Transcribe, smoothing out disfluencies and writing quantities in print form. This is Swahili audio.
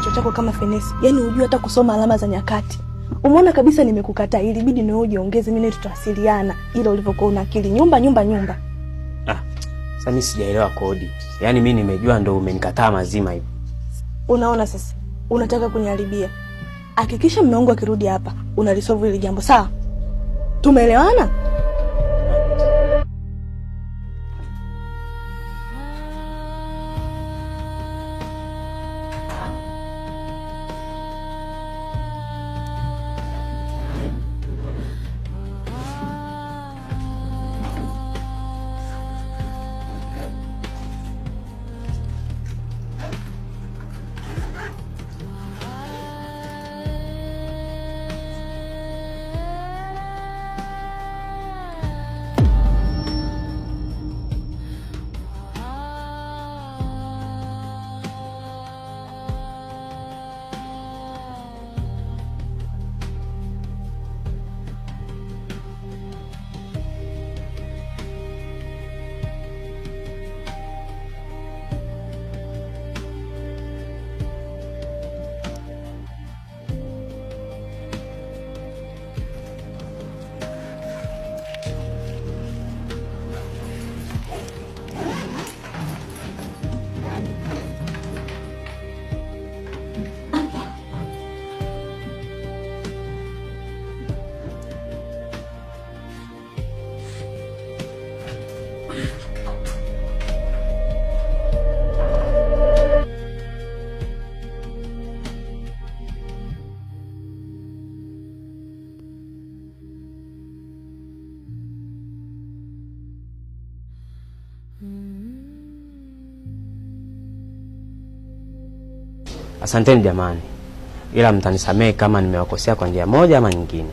kichwa chako kama fenesi. Yaani hujui hata kusoma alama za nyakati. Umeona kabisa nimekukataa, ilibidi na wewe ujiongeze, mimi tutawasiliana. Ila ulivyokuwa una akili nyumba. Sasa mimi sijaelewa kodi. Yaani mimi nimejua ndo umenikataa mazima hivi. Unaona sasa, unataka kuniharibia. Hakikisha mume wangu akirudi hapa, unalisolve hili jambo, sawa? Tumeelewana? Asanteni jamani. Ila mtanisamehe kama nimewakosea kwa njia moja ama nyingine.